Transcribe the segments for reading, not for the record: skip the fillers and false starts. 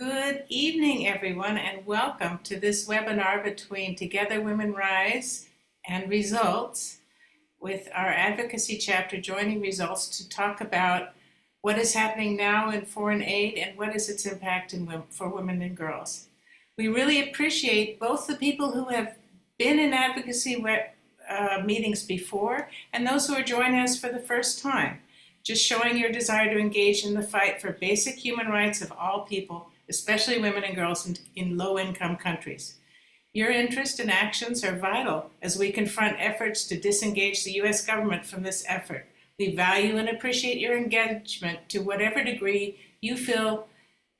Good evening, everyone, and welcome to this webinar between Together Women Rise and Results, with our advocacy chapter joining Results to talk about what is happening now in foreign aid and what is its impact for women and girls. We really appreciate both the people who have been in advocacy meetings before and those who are joining us for the first time, just showing your desire to engage in the fight for basic human rights of all people, especially women and girls in low-income countries. Your interest and actions are vital as we confront efforts to disengage the U.S. government from this effort. We value and appreciate your engagement to whatever degree you feel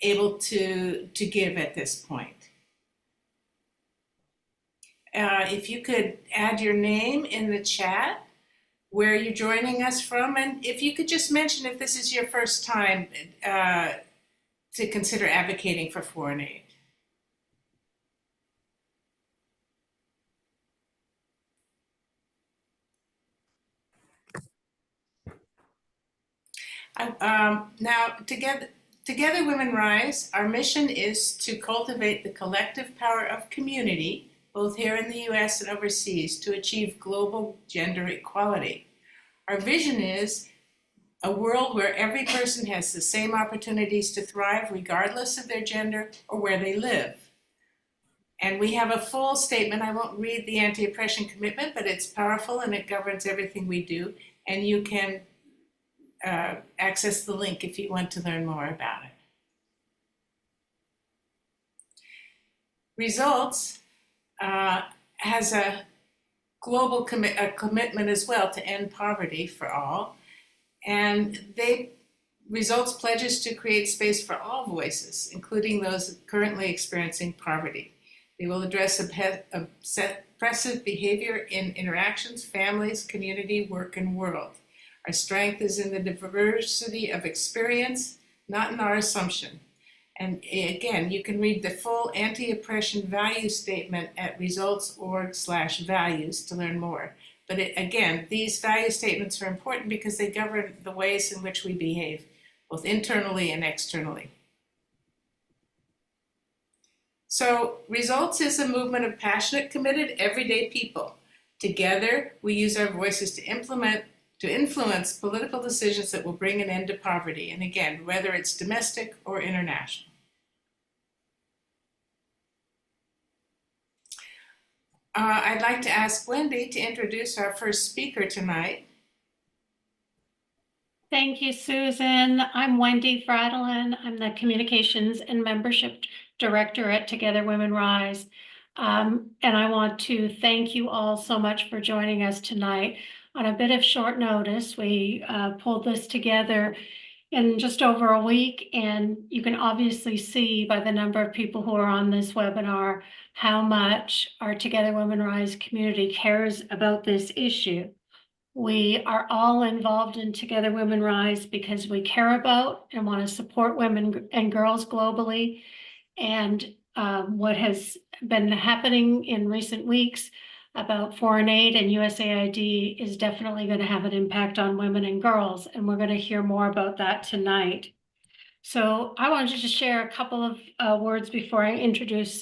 able to give at this point. If you could add your name in the chat, where you're joining us from, and if you could just mention if this is your first time to consider advocating for foreign aid. Now, Together Women Rise, our mission is to cultivate the collective power of community, both here in the U.S. and overseas, to achieve global gender equality. Our vision is a world where every person has the same opportunities to thrive regardless of their gender or where they live. And we have a full statement. I won't read the anti-oppression commitment, but it's powerful and it governs everything we do. And you can access the link if you want to learn more about it. Results has a global commitment as well to end poverty for all. And Results pledges to create space for all voices, including those currently experiencing poverty. They will address oppressive behavior in interactions, families, community, work, and world. Our strength is in the diversity of experience, not in our assumption. And again, you can read the full anti-oppression value statement at results.org/values to learn more. But again, these value statements are important because they govern the ways in which we behave, both internally and externally. So Results is a movement of passionate, committed, everyday people. Together, we use our voices to influence political decisions that will bring an end to poverty. And again, whether it's domestic or international. I'd like to ask Wendy to introduce our first speaker tonight. Thank you, Susan. I'm Wendy Fradlin. I'm the Communications and Membership Director at Together Women Rise. And I want to thank you all so much for joining us tonight. On a bit of short notice, we pulled this together in just over a week, and you can obviously see by the number of people who are on this webinar how much our Together Women Rise community cares about this issue. We are all involved in Together Women Rise because we care about and want to support women and girls globally. And what has been happening in recent weeks about foreign aid and USAID is definitely going to have an impact on women and girls, and we're going to hear more about that tonight. So I wanted to share a couple of words before I introduce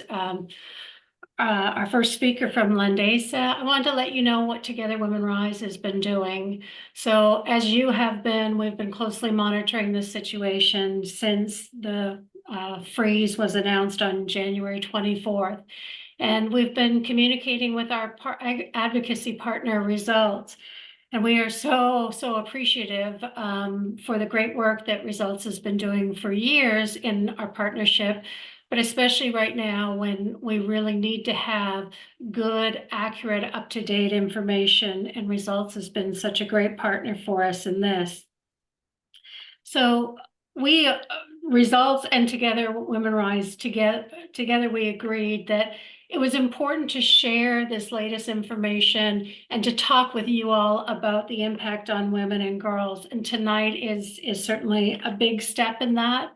our first speaker from Landesa. I wanted to let you know what Together Women Rise has been doing. So as you have been, we've been closely monitoring this situation since the freeze was announced on January 24th. And we've been communicating with our advocacy partner Results. And we are so appreciative for the great work that Results has been doing for years in our partnership, but especially right now when we really need to have good, accurate, up-to-date information, and Results has been such a great partner for us in this. So we, Results and Together Women Rise, together we agreed that it was important to share this latest information and to talk with you all about the impact on women and girls. And tonight is certainly a big step in that,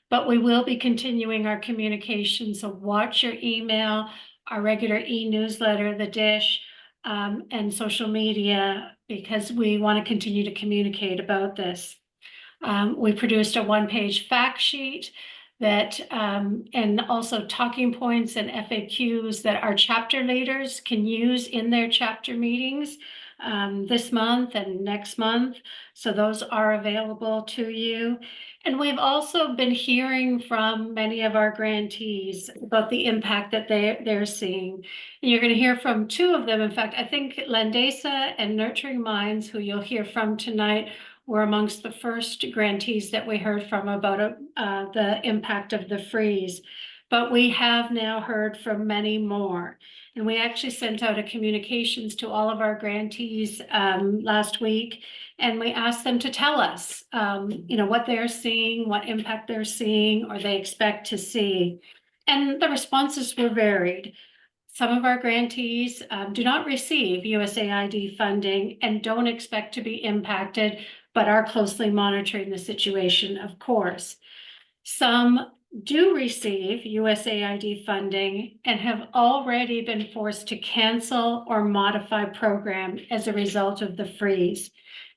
but we will be continuing our communication. So watch your email, our regular e-newsletter, The Dish, and social media, because we want to continue to communicate about this. We produced a one-page fact sheet that, and also talking points and FAQs that our chapter leaders can use in their chapter meetings this month and next month. So those are available to you. And we've also been hearing from many of our grantees about the impact that they're seeing. And you're going to hear from two of them. In fact, I think Landesa and Nurturing Minds, who you'll hear from tonight, were amongst the first grantees that we heard from about the impact of the freeze. But we have now heard from many more. And we actually sent out a communications to all of our grantees last week, and we asked them to tell us, what they're seeing, what impact they're seeing, or they expect to see. And the responses were varied. Some of our grantees do not receive USAID funding and don't expect to be impacted, but are closely monitoring the situation, of course. Some do receive USAID funding and have already been forced to cancel or modify program as a result of the freeze.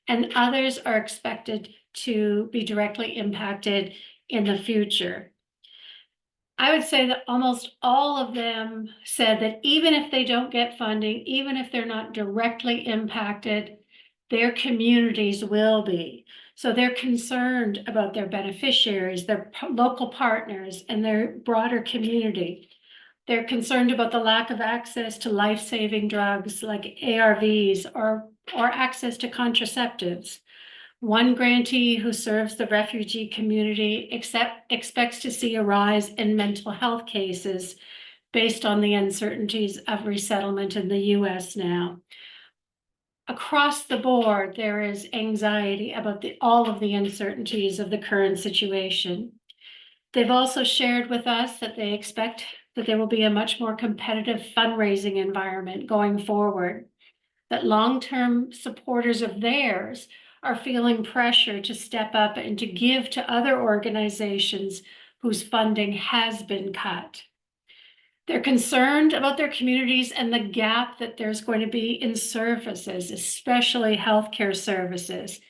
And others are expected to be directly impacted in the future. I would say that almost all of them said that even if they don't get funding, even if they're not directly impacted, their communities will be. So they're concerned about their beneficiaries, their local partners, and their broader community. They're concerned about the lack of access to life-saving drugs like ARVs or access to contraceptives. One grantee who serves the refugee community expects to see a rise in mental health cases based on the uncertainties of resettlement in the U.S. now. Across the board, there is anxiety about all of the uncertainties of the current situation. They've also shared with us that they expect that there will be a much more competitive fundraising environment going forward, that long-term supporters of theirs are feeling pressure to step up and to give to other organizations whose funding has been cut. They're concerned about their communities and the gap that there's going to be in services, especially healthcare services.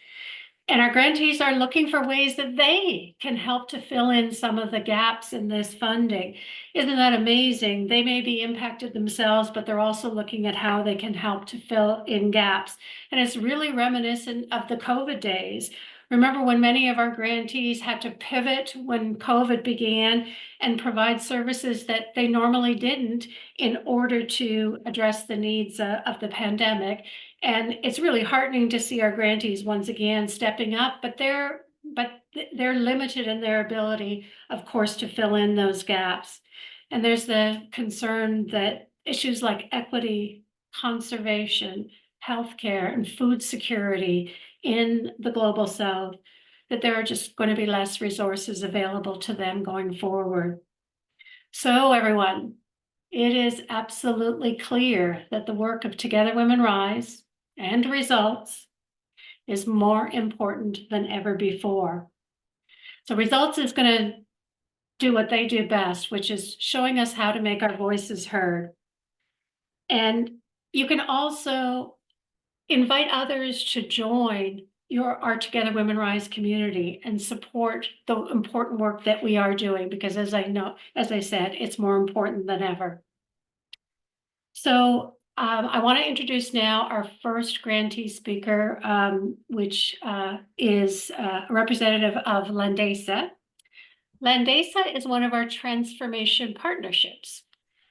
And our grantees are looking for ways that they can help to fill in some of the gaps in this funding. Isn't that amazing? They may be impacted themselves, but they're also looking at how they can help to fill in gaps. And it's really reminiscent of the COVID days. Remember when many of our grantees had to pivot when COVID began and provide services that they normally didn't in order to address the needs of the pandemic. And it's really heartening to see our grantees once again stepping up, but they're limited in their ability, of course, to fill in those gaps. And there's the concern that issues like equity, conservation, healthcare, and food security in the global South, that there are just going to be less resources available to them going forward. So everyone, it is absolutely clear that the work of Together Women Rise and Results is more important than ever before. So Results is going to do what they do best, which is showing us how to make our voices heard. And you can also invite others to join our Together Women Rise community and support the important work that we are doing, because as I said, it's more important than ever. So I want to introduce now our first grantee speaker, which is a representative of Landesa. Landesa is one of our transformation partnerships.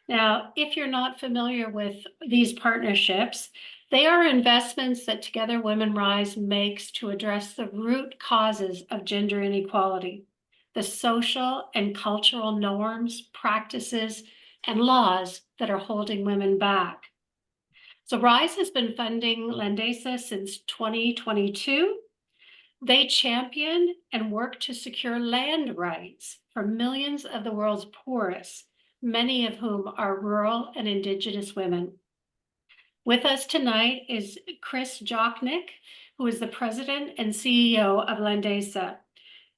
Now, if you're not familiar with these partnerships, they are investments that Together Women Rise makes to address the root causes of gender inequality, the social and cultural norms, practices, and laws that are holding women back. So RISE has been funding Landesa since 2022. They champion and work to secure land rights for millions of the world's poorest, many of whom are rural and indigenous women. With us tonight is Chris Jocknick, who is the president and CEO of Landesa,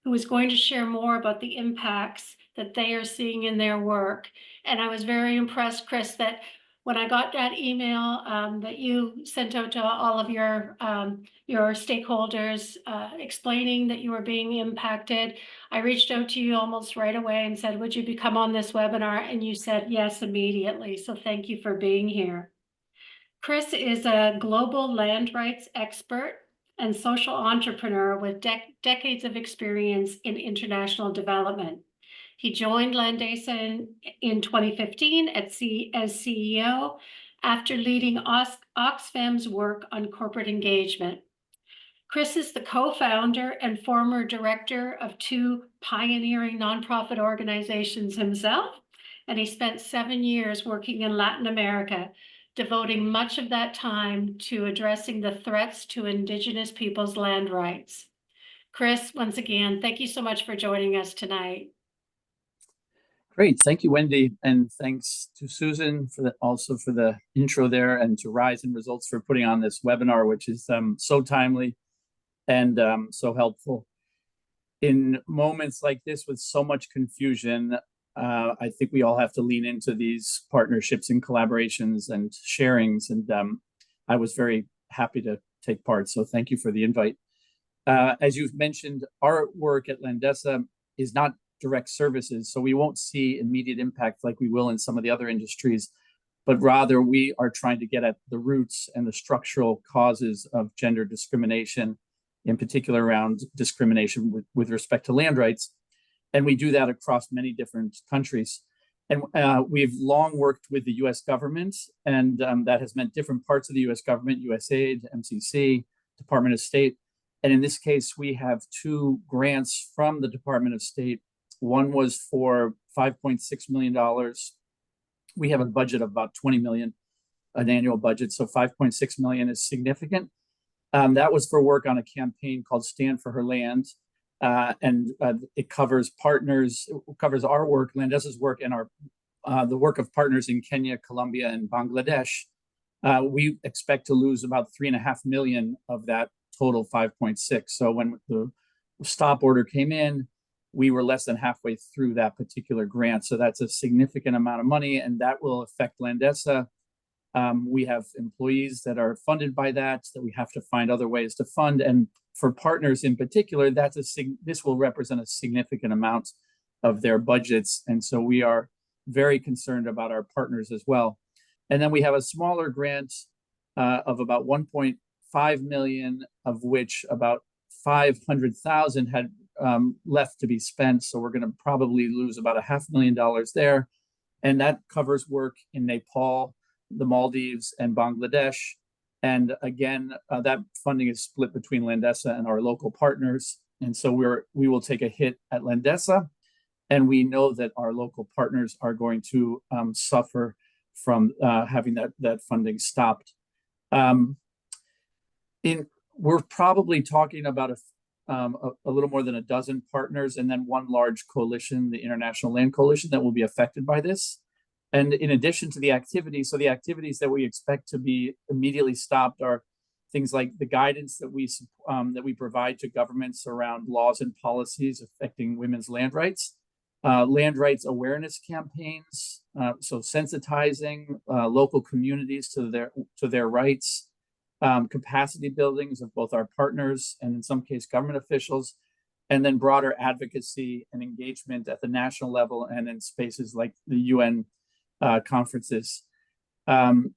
who is going to share more about the impacts that they are seeing in their work. And I was very impressed, Chris, that when I got that email that you sent out to all of your stakeholders explaining that you were being impacted, I reached out to you almost right away and said, would you become on this webinar? And you said yes immediately. So thank you for being here. Chris is a global land rights expert and social entrepreneur with decades of experience in international development. He joined Landesa in 2015 as CEO after leading Oxfam's work on corporate engagement. Chris is the co-founder and former director of two pioneering nonprofit organizations himself, and he spent 7 years working in Latin America, devoting much of that time to addressing the threats to Indigenous peoples' land rights. Chris, once again, thank you so much for joining us tonight. Great, thank you, Wendy, and thanks to Susan also for the intro there, and to Rise and Results for putting on this webinar, which is so timely and so helpful. In moments like this with so much confusion, I think we all have to lean into these partnerships and collaborations and sharings, and I was very happy to take part, so thank you for the invite. As you've mentioned, our work at Landesa is not direct services, so we won't see immediate impact like we will in some of the other industries, but rather we are trying to get at the roots and the structural causes of gender discrimination, in particular around discrimination with respect to land rights. And we do that across many different countries. And we've long worked with the US government, and that has meant different parts of the US government, USAID, MCC, Department of State. And in this case, we have 2 grants from the Department of State. One was for $5.6 million. We have a budget of about 20 million, an annual budget, so 5.6 million is significant. That was for work on a campaign called Stand for Her Land. And it covers partners, it covers our work, Landesa's work, and the work of partners in Kenya, Colombia, and Bangladesh. We expect to lose about 3.5 million of that total 5.6. So when the stop order came in, we were less than halfway through that particular grant. So that's a significant amount of money, and that will affect Landesa. We have employees that are funded by that we have to find other ways to fund. And for partners in particular, this will represent a significant amount of their budgets. And so we are very concerned about our partners as well. And then we have a smaller grant of about 1.5 million, of which about 500,000 had left to be spent. So we're going to probably lose about $500,000 there. And that covers work in Nepal, the Maldives, and Bangladesh. And again, that funding is split between Landesa and our local partners. And so we will take a hit at Landesa. And we know that our local partners are going to suffer from having that funding stopped. We're probably talking about a little more than a dozen partners, and then one large coalition, the International Land Coalition, that will be affected by this. And in addition to the activities, so the activities that we expect to be immediately stopped are things like the guidance that we provide to governments around laws and policies affecting women's land rights awareness campaigns, so sensitizing local communities to their rights, capacity buildings of both our partners and in some case government officials, and then broader advocacy and engagement at the national level and in spaces like the UN conferences. And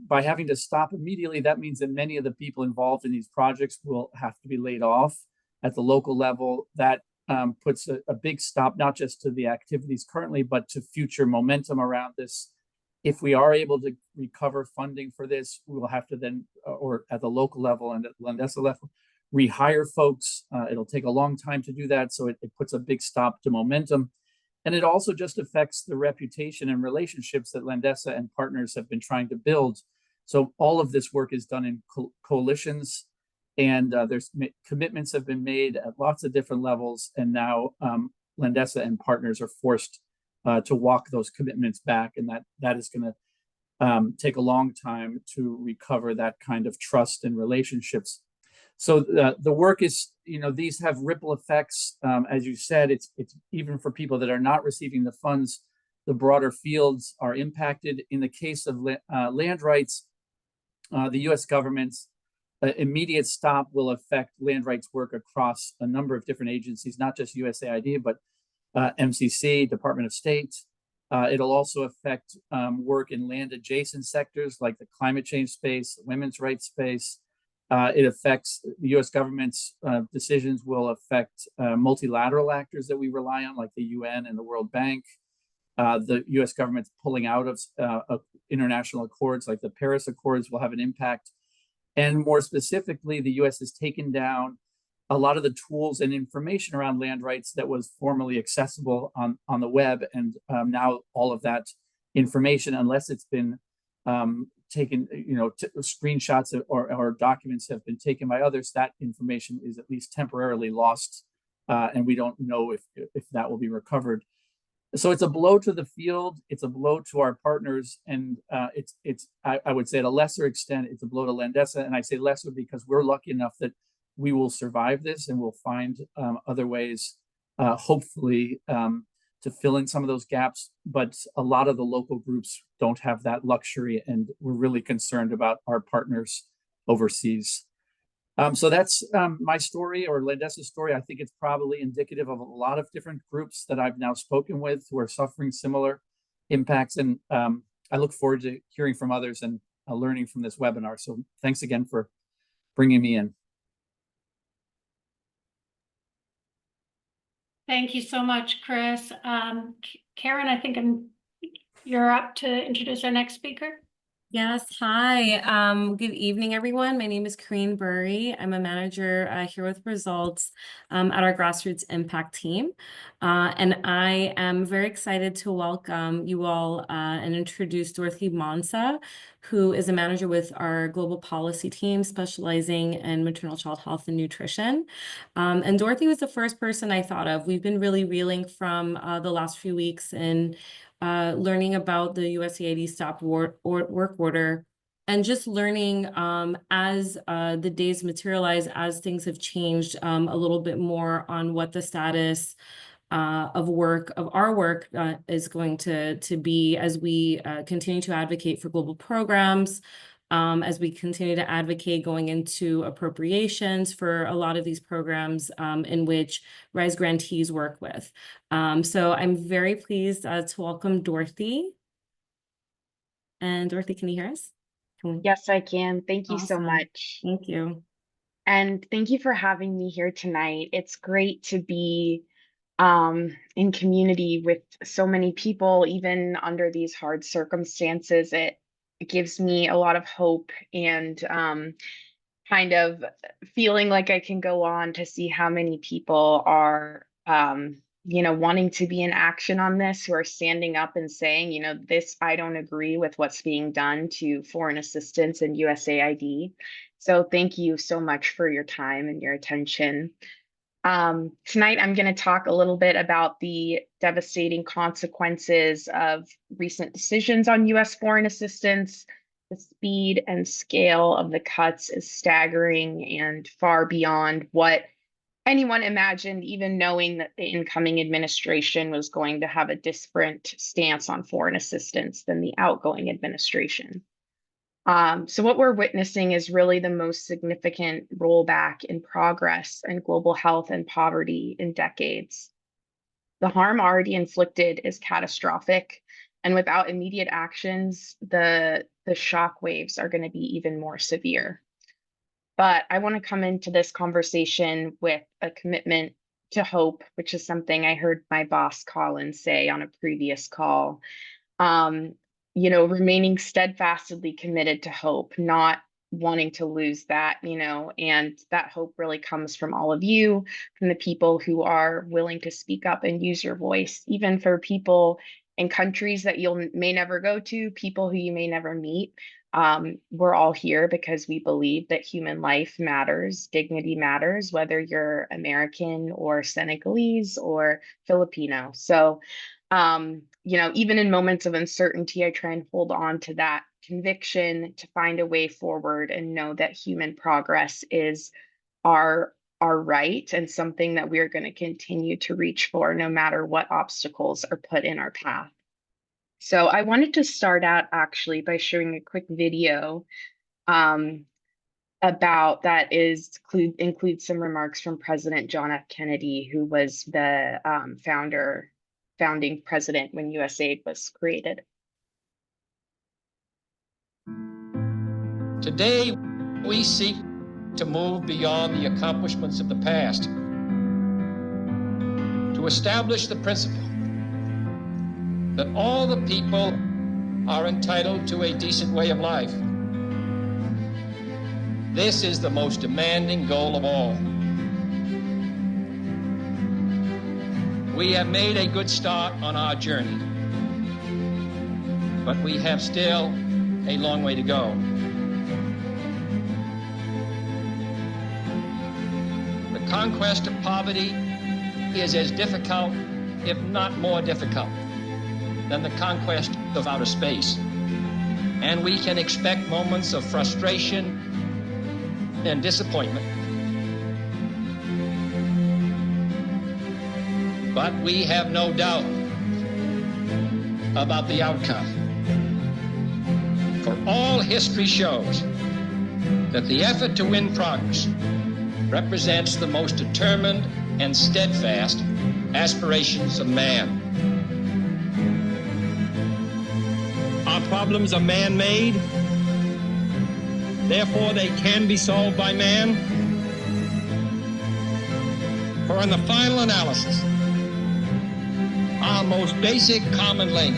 by having to stop immediately, that means that many of the people involved in these projects will have to be laid off at the local level. That puts a big stop, not just to the activities currently, but to future momentum around this. If we are able to recover funding for this, we will have to then, or at the local level and at Landesa level, rehire folks. It'll take a long time to do that, so it puts a big stop to momentum. And it also just affects the reputation and relationships that Landesa and partners have been trying to build. So all of this work is done in coalitions, and there's commitments have been made at lots of different levels. And now Landesa and partners are forced to walk those commitments back, and that is going to take a long time to recover that kind of trust and relationships. So the work is, these have ripple effects. As you said, it's even for people that are not receiving the funds. the broader fields are impacted. In the case of land rights, the U.S. government's immediate stop will affect land rights work across a number of different agencies, not just USAID, but MCC, Department of State. It'll also affect work in land adjacent sectors like the climate change space, women's rights space. It affects the U.S. government's decisions will affect multilateral actors that we rely on, like the UN and the World Bank. The U.S. government's pulling out of international accords like the Paris Accords will have an impact. And more specifically, the U.S. has taken down a lot of the tools and information around land rights that was formerly accessible on the web. And now all of that information, unless it's been taken, screenshots or documents have been taken by others, that information is at least temporarily lost. And we don't know if that will be recovered. So it's a blow to the field. It's a blow to our partners, and I would say at a lesser extent, it's a blow to Landesa. And I say lesser because we're lucky enough that we will survive this, and we'll find other ways, hopefully, to fill in some of those gaps. But a lot of the local groups don't have that luxury, and we're really concerned about our partners overseas. So that's my story, or Landesa's story. I think it's probably indicative of a lot of different groups that I've now spoken with who are suffering similar impacts. And I look forward to hearing from others and learning from this webinar. So thanks again for bringing me in. Thank you so much, Chris. Karen, I think you're up to introduce our next speaker. Yes, hi. Good evening, everyone. My name is Corinne Burry. I'm a manager here with Results at our Grassroots Impact team. And I am very excited to welcome you all and introduce Dorothy Monza, who is a manager with our global policy team specializing in maternal child health and nutrition. And Dorothy was the first person I thought of. We've been really reeling from the last few weeks and learning about the USAID stop work order, and just learning as the days materialize, as things have changed a little bit more on what the status of our work is going to be as we continue to advocate for global programs, as we continue to advocate going into appropriations for a lot of these programs in which RISE grantees work with. So I'm very pleased to welcome Dorothy. And Dorothy, can you hear us? Yes, I can. Thank you so Awesome. much. Thank you. And thank you for having me here tonight. It's great to be in community with so many people, even under these hard circumstances. It gives me a lot of hope and kind of feeling like I can go on to see how many people are wanting to be in action on this, who are standing up and saying, this, I don't agree with what's being done to foreign assistance and USAID. So thank you so much for your time and your attention. Tonight, I'm going to talk a little bit about the devastating consequences of recent decisions on U.S. foreign assistance. The speed and scale of the cuts is staggering and far beyond what anyone imagined, even knowing that the incoming administration was going to have a different stance on foreign assistance than the outgoing administration. So what we're witnessing is really the most significant rollback in progress in global health and poverty in decades. The harm already inflicted is catastrophic, and without immediate actions, the shock waves are going to be even more severe. But I want to come into this conversation with a commitment to hope, which is something I heard my boss Colin say on a previous call. Remaining steadfastly committed to hope, not wanting to lose that, and that hope really comes from all of you, from the people who are willing to speak up and use your voice, even for people in countries that you may never go to, people who you may never meet. We're all here because we believe that human life matters, dignity matters, whether you're American or Senegalese or Filipino. So, even in moments of uncertainty, I try and hold on to that conviction to find a way forward and know that human progress is our right and something that we're going to continue to reach for no matter what obstacles are put in our path. So I wanted to start out actually by showing a quick video um, about that includes some remarks from President John F. Kennedy, who was the founding president when USAID was created. Today, we seek to move beyond the accomplishments of the past, to establish the principle that all the people are entitled to a decent way of life. This is the most demanding goal of all. We have made a good start on our journey, but we have still a long way to go. The conquest of poverty is as difficult, if not more difficult, than the conquest of outer space. And we can expect moments of frustration and disappointment. But we have no doubt about the outcome. For all history shows that the effort to win progress represents the most determined and steadfast aspirations of man. Our problems are man-made, therefore they can be solved by man. For in the final analysis, our most basic common link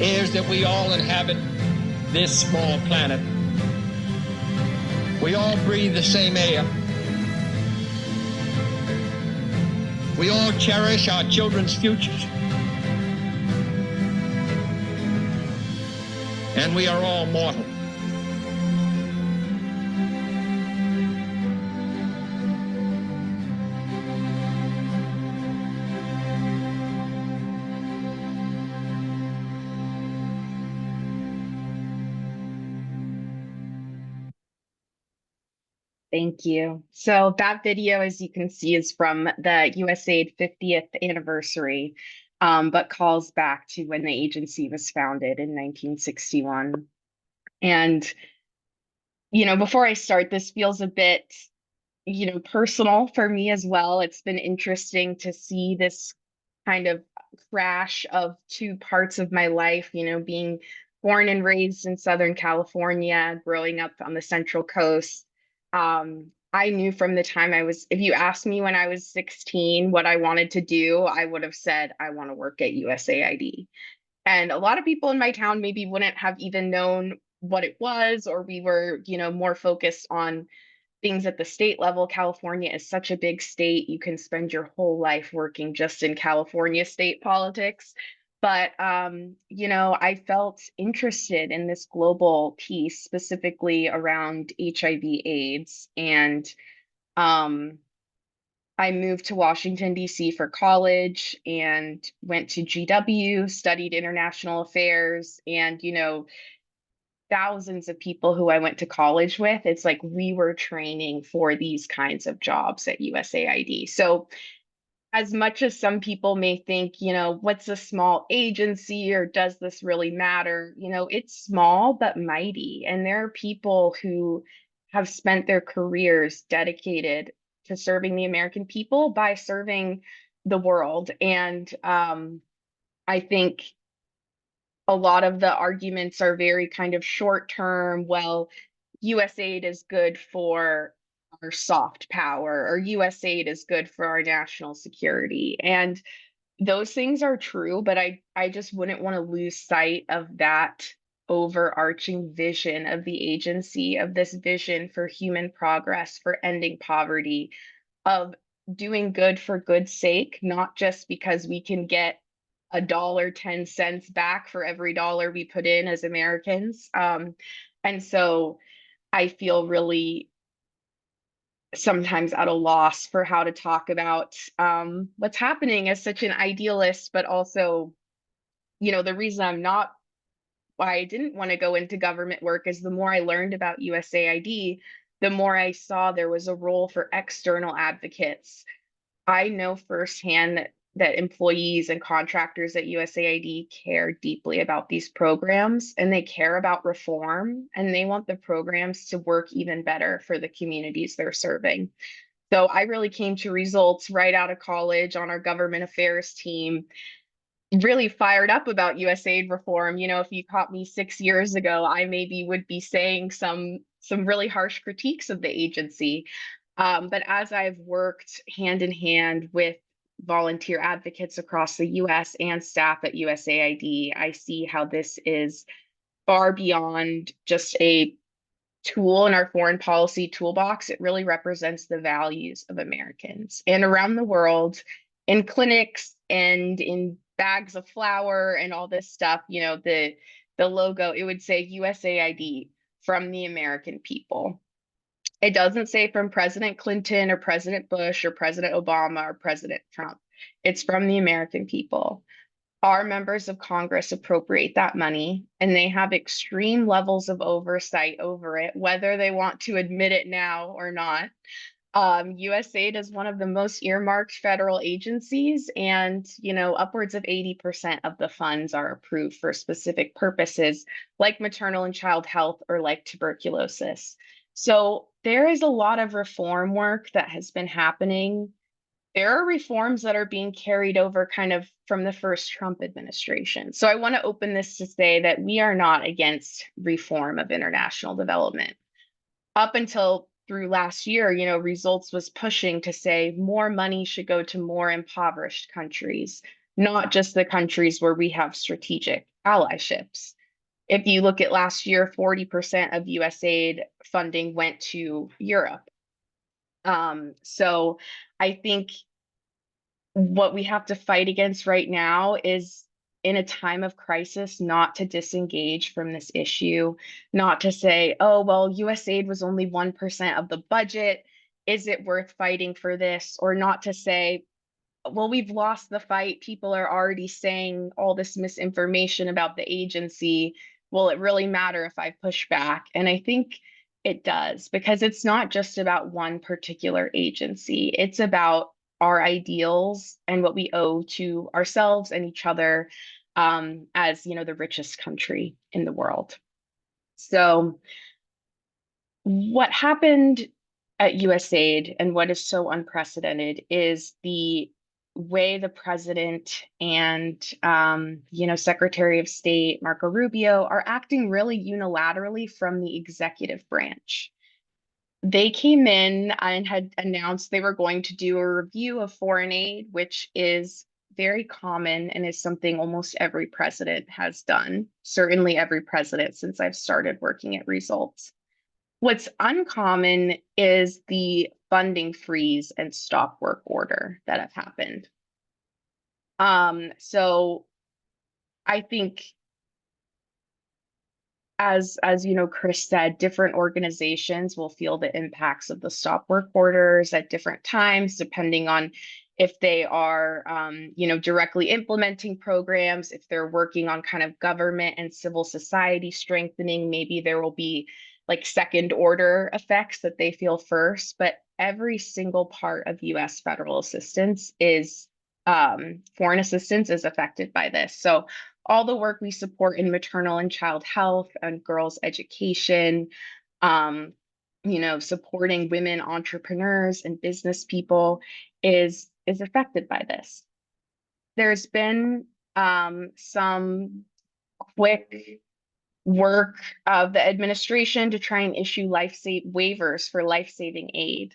is that we all inhabit this small planet. We all breathe the same air. We all cherish our children's futures. And we are all mortal. Thank you. So that video, as you can see, is from the USAID 50th anniversary, but calls back to when the agency was founded in 1961. And, before I start, this feels a bit, personal for me as well. It's been interesting to see this kind of crash of two parts of my life, being born and raised in Southern California, growing up on the Central Coast. I knew from the time if you asked me when I was 16 what I wanted to do, I would have said, I want to work at USAID. And a lot of people in my town maybe wouldn't have even known what it was, or we were, more focused on things at the state level. California is such a big state. You can spend your whole life working just in California state politics. But, I felt interested in this global piece, specifically around HIV/AIDS. And I moved to Washington, D.C. for college and went to GW, studied international affairs, and, thousands of people who I went to college with, it's like we were training for these kinds of jobs at USAID. So as much as some people may think, what's a small agency, or does this really matter? It's small but mighty. And there are people who have spent their careers dedicated to serving the American people by serving the world. And I think a lot of the arguments are very kind of short term. Well, USAID is good for our soft power, or USAID is good for our national security. And those things are true, but I just wouldn't want to lose sight of that overarching vision of the agency, of this vision for human progress, for ending poverty, of doing good for good's sake, not just because we can get $1.10 back for every dollar we put in as Americans. And so I feel really sometimes at a loss for how to talk about what's happening as such an idealist, but also, the reason why I didn't want to go into government work is the more I learned about USAID, the more I saw there was a role for external advocates. I know firsthand that that employees and contractors at USAID care deeply about these programs, and they care about reform, and they want the programs to work even better for the communities they're serving. So I really came to Results right out of college on our government affairs team, really fired up about USAID reform. You know, if you caught me 6 years ago, I maybe would be saying some really harsh critiques of the agency. But as I've worked hand in hand with volunteer advocates across the US and staff at USAID, I see how this is far beyond just a tool in our foreign policy toolbox. It really represents the values of Americans. And around the world, in clinics and in bags of flour and all this stuff, you know, the logo, it would say USAID, from the American people. It doesn't say from President Clinton or President Bush or President Obama or President Trump. It's from the American people. Our members of Congress appropriate that money, and they have extreme levels of oversight over it, whether they want to admit it now or not. USAID is one of the most earmarked federal agencies, and you know, upwards of 80% of the funds are approved for specific purposes, like maternal and child health or like tuberculosis. So there is a lot of reform work that has been happening. There are reforms that are being carried over kind of from the first Trump administration. So I want to open this to say that we are not against reform of international development. Up until through last year, you know, Results was pushing to say more money should go to more impoverished countries, not just the countries where we have strategic allyships. If you look at last year, 40% of USAID funding went to Europe. So I think what we have to fight against right now is, in a time of crisis, not to disengage from this issue, not to say, oh, well, USAID was only 1% of the budget. Is it worth fighting for this? Or not to say, well, we've lost the fight. People are already saying all this misinformation about the agency. Will it really matter if I push back? And I think it does, because it's not just about one particular agency. It's about our ideals and what we owe to ourselves and each other, as, you know, the richest country in the world. So what happened at USAID and what is so unprecedented is the way the president and you know, Secretary of State Marco Rubio are acting really unilaterally from the executive branch. They came in and had announced they were going to do a review of foreign aid, which is very common and is something almost every president has done, certainly every president since I've started working at Results. What's uncommon is the funding freeze and stop work order that have happened. So I think, as you know, Chris said, different organizations will feel the impacts of the stop work orders at different times, depending on if they are, you know, directly implementing programs, if they're working on kind of government and civil society strengthening. Maybe there will be like second order effects that they feel first, but every single part of US federal assistance is, foreign assistance is affected by this. So all the work we support in maternal and child health and girls' education, you know, supporting women entrepreneurs and business people is affected by this. There's been some quick work of the administration to try and issue waivers for life-saving aid.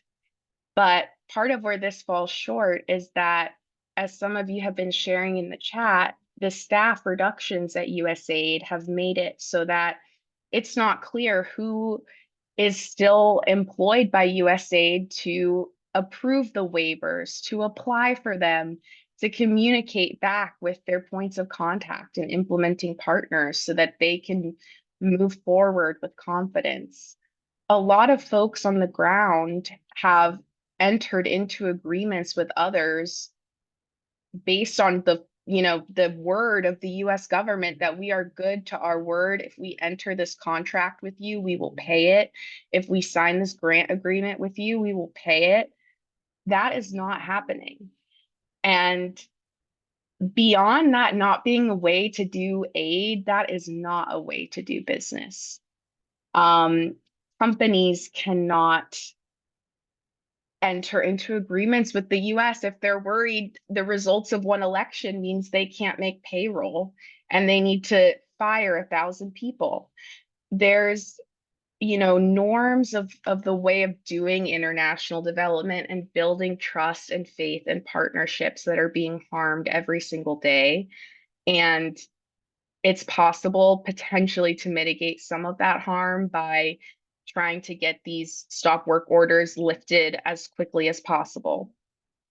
But part of where this falls short is that, as some of you have been sharing in the chat, the staff reductions at USAID have made it so that it's not clear who is still employed by USAID to approve the waivers, to apply for them, to communicate back with their points of contact and implementing partners so that they can move forward with confidence. A lot of folks on the ground have entered into agreements with others based on the, you know, the word of the US government that we are good to our word. If we enter this contract with you, we will pay it. If we sign this grant agreement with you, we will pay it. That is not happening. And beyond that not being a way to do aid, that is not a way to do business. Companies cannot enter into agreements with the US if they're worried the results of one election means they can't make payroll and they need to fire 1,000 people. There's, norms of the way of doing international development and building trust and faith and partnerships that are being harmed every single day. And it's possible potentially to mitigate some of that harm by trying to get these stop work orders lifted as quickly as possible.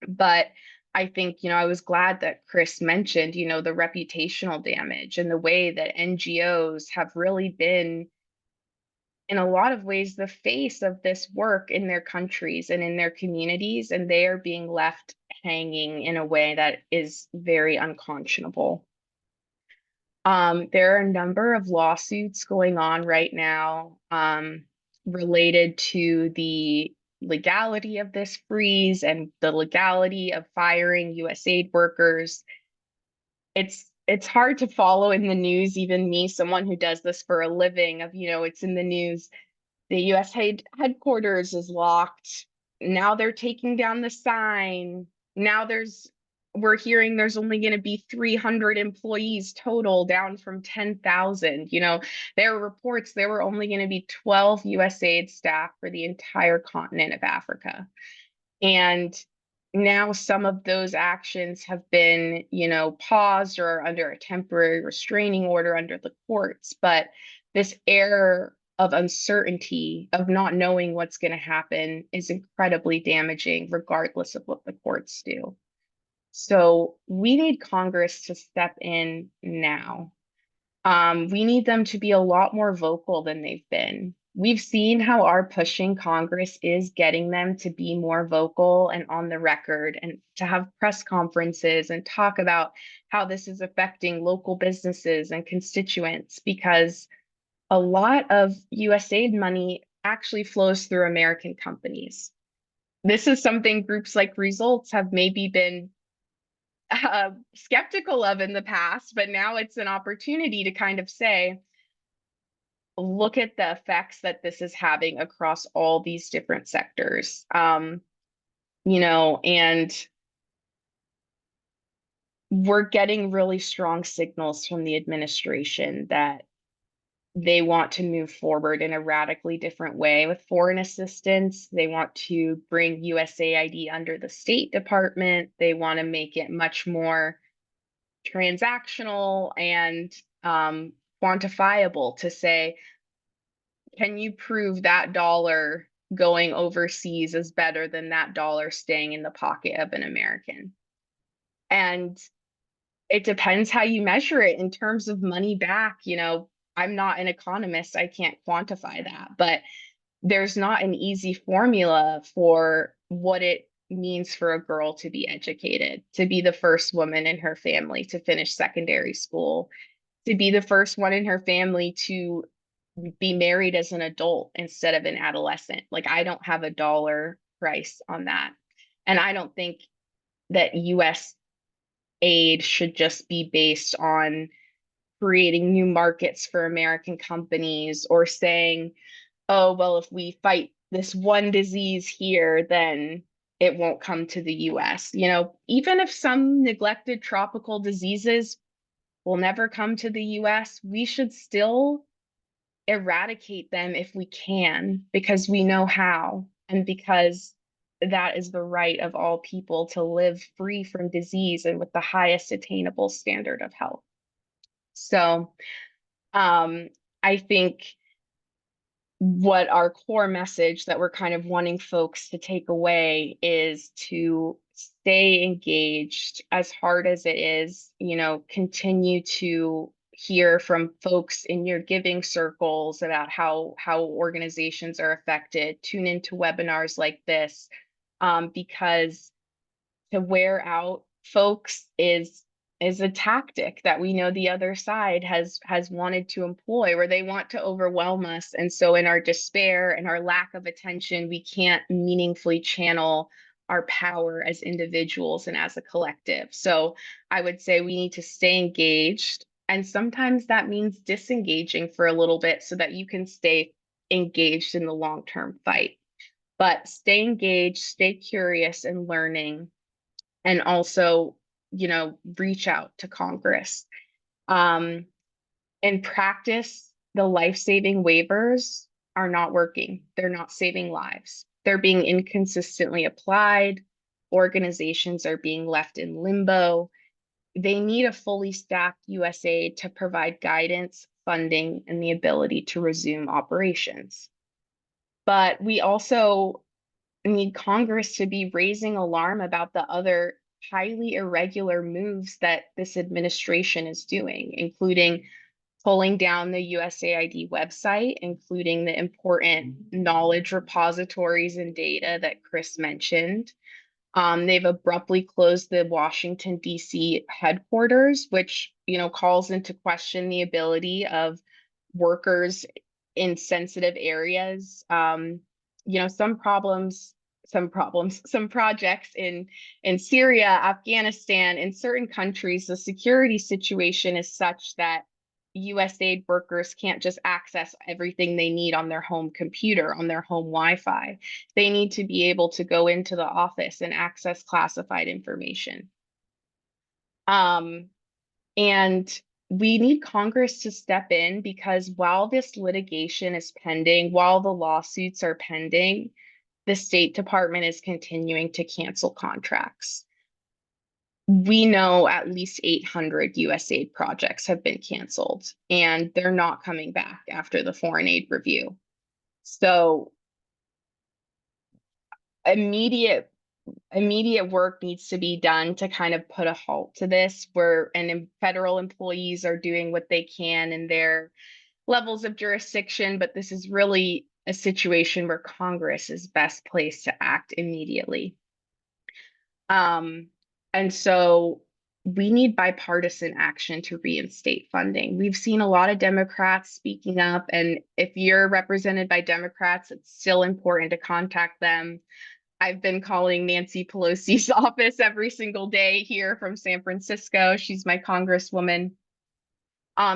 But I think, I was glad that Chris mentioned, the reputational damage and the way that NGOs have really been, in a lot of ways, the face of this work in their countries and in their communities, and they are being left hanging in a way that is very unconscionable. There are a number of lawsuits going on right now related to the legality of this freeze and the legality of firing USAID workers. It's hard to follow in the news, even me, someone who does this for a living, it's in the news. The USAID headquarters is locked. Now they're taking down the sign. Now we're hearing there's only going to be 300 employees total, down from 10,000. There were reports there were only going to be 12 USAID staff for the entire continent of Africa. And now some of those actions have been, paused or under a temporary restraining order under the courts. But this air of uncertainty, of not knowing what's going to happen, is incredibly damaging, regardless of what the courts do. So we need Congress to step in now. We need them to be a lot more vocal than they've been. We've seen how our pushing Congress is getting them to be more vocal and on the record, and to have press conferences and talk about how this is affecting local businesses and constituents, because a lot of USAID money actually flows through American companies. This is something groups like Results have maybe been skeptical of in the past, but now it's an opportunity to kind of say, look at the effects that this is having across all these different sectors. And we're getting really strong signals from the administration that they want to move forward in a radically different way with foreign assistance. They want to bring USAID under the State Department. They want to make it much more transactional and quantifiable, to say, can you prove that dollar going overseas is better than that dollar staying in the pocket of an American? And it depends how you measure it in terms of money back. I'm not an economist, I can't quantify that, but there's not an easy formula for what it means for a girl to be educated, to be the first woman in her family to finish secondary school, to be the first one in her family to be married as an adult instead of an adolescent. Like, I don't have a dollar price on that. And I don't think that US aid should just be based on creating new markets for American companies, or saying, oh, well, if we fight this one disease here, then it won't come to the US. Even if some neglected tropical diseases will never come to the US, we should still eradicate them if we can, because we know how, and because that is the right of all people to live free from disease and with the highest attainable standard of health. So I think what our core message that we're kind of wanting folks to take away is to stay engaged, as hard as it is. Continue to hear from folks in your giving circles about how organizations are affected. Tune into webinars like this, because to wear out folks is a tactic that we know the other side has wanted to employ, where they want to overwhelm us. And so in our despair and our lack of attention, we can't meaningfully channel our power as individuals and as a collective. So I would say we need to stay engaged. And sometimes that means disengaging for a little bit so that you can stay engaged in the long-term fight. But stay engaged, stay curious and learning, and also, reach out to Congress. In practice, the life-saving waivers are not working. They're not saving lives. They're being inconsistently applied. Organizations are being left in limbo. They need a fully staffed USAID to provide guidance, funding, and the ability to resume operations. But we also need Congress to be raising alarm about the other highly irregular moves that this administration is doing, including pulling down the USAID website, including the important knowledge repositories and data that Chris mentioned. They've abruptly closed the Washington, D.C. headquarters, which, calls into question the ability of workers in sensitive areas. Some projects in Syria, Afghanistan, in certain countries, the security situation is such that USAID workers can't just access everything they need on their home computer, on their home Wi-Fi. They need to be able to go into the office and access classified information. And we need Congress to step in, because while this litigation is pending, while the lawsuits are pending, the State Department is continuing to cancel contracts. We know at least 800 USAID projects have been canceled, and they're not coming back after the foreign aid review. So immediate work needs to be done to kind of put a halt to this, and federal employees are doing what they can in their levels of jurisdiction, but this is really a situation where Congress is best placed to act immediately. And so we need bipartisan action to reinstate funding. We've seen a lot of Democrats speaking up, and if you're represented by Democrats, it's still important to contact them. I've been calling Nancy Pelosi's office every single day here from San Francisco. She's my congresswoman.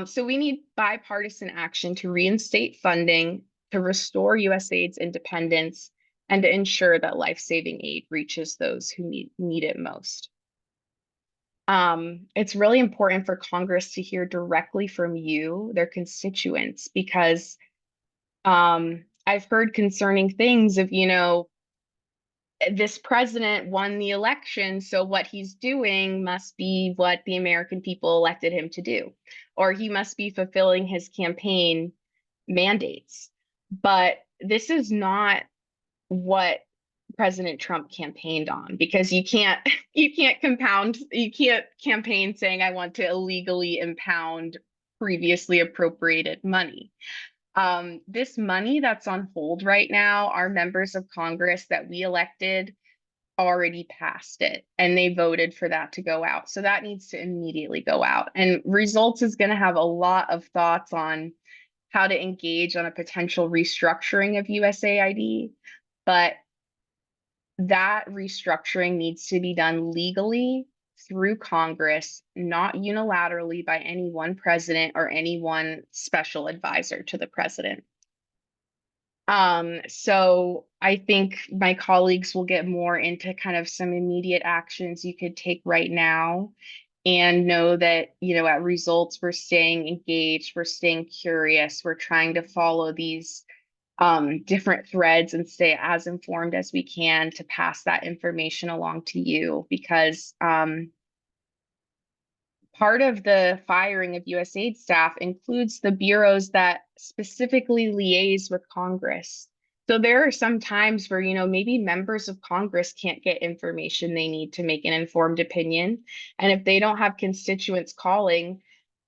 So we need bipartisan action to reinstate funding, to restore USAID's independence, and to ensure that life-saving aid reaches those who need it most. It's really important for Congress to hear directly from you, their constituents, because I've heard concerning things of, this president won the election, so what he's doing must be what the American people elected him to do, or he must be fulfilling his campaign mandates. But this is not what President Trump campaigned on, because you can't campaign saying I want to illegally impound previously appropriated money. This money that's on hold right now, our members of Congress that we elected already passed it, and they voted for that to go out. So that needs to immediately go out. And Results is going to have a lot of thoughts on how to engage on a potential restructuring of USAID, but that restructuring needs to be done legally through Congress, not unilaterally by any one president or any one special advisor to the president. So I think my colleagues will get more into kind of some immediate actions you could take right now, and know that, at Results, we're staying engaged, we're staying curious, we're trying to follow these different threads and stay as informed as we can to pass that information along to you, because part of the firing of USAID staff includes the bureaus that specifically liaise with Congress. So there are some times where, maybe members of Congress can't get information they need to make an informed opinion. And if they don't have constituents calling,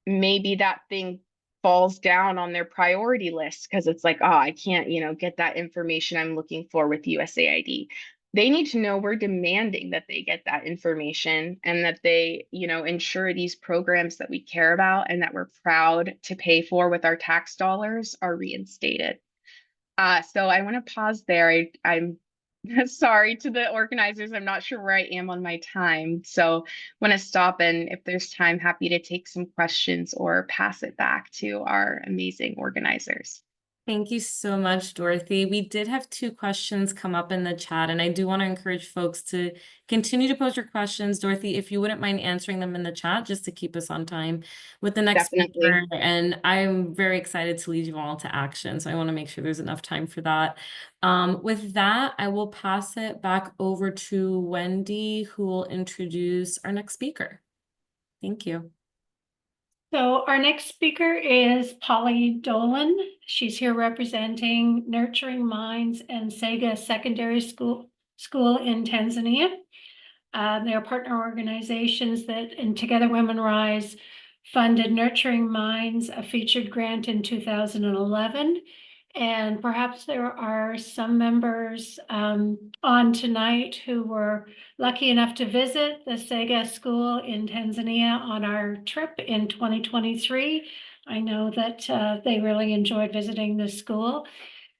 maybe that thing falls down on their priority list because it's like, oh, I can't, get that information I'm looking for with USAID. They need to know we're demanding that they get that information, and that they, ensure these programs that we care about and that we're proud to pay for with our tax dollars are reinstated. So I want to pause there. I'm Sorry to the organizers. I'm not sure where I am on my time. So want to stop, and if there's time, happy to take some questions or pass it back to our amazing organizers. Thank you so much, Dorothy. We did have 2 questions come up in the chat, and I do want to encourage folks to continue to post your questions. Dorothy, if you wouldn't mind answering them in the chat, just to keep us on time with the next Definitely. speaker. And I'm very excited to lead you all to action, so I want to make sure there's enough time for that. With that, I will pass it back over to Wendy, who will introduce our next speaker. Thank you. So our next speaker is Polly Dolan. She's here representing Nurturing Minds and Sega Secondary School in Tanzania. They are partner organizations that, and Together Women Rise, funded Nurturing Minds, a featured grant in 2011. And perhaps there are some members on tonight who were lucky enough to visit the Sega School in Tanzania on our trip in 2023. I know that they really enjoyed visiting the school.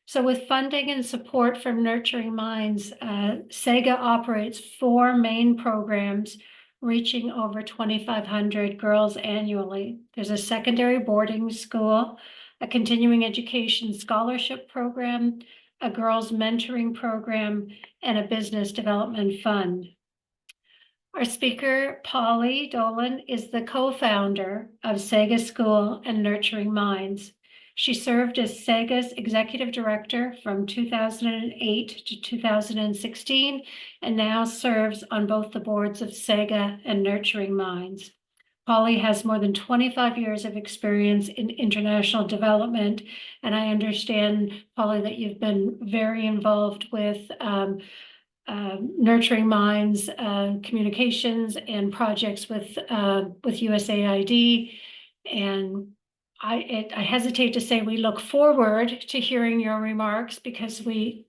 So with funding and support from Nurturing Minds, Sega operates 4 main programs reaching over 2,500 girls annually. There's a secondary boarding school, a continuing education scholarship program, a girls mentoring program, and a business development fund. Our speaker, Polly Dolan, is the co-founder of Sega School and Nurturing Minds. She served as Sega's executive director from 2008 to 2016, and now serves on both the boards of Sega and Nurturing Minds. Polly has more than 25 years of experience in international development, and I understand, Polly, that you've been very involved with Nurturing Minds communications and projects with USAID. And I hesitate to say we look forward to hearing your remarks, because we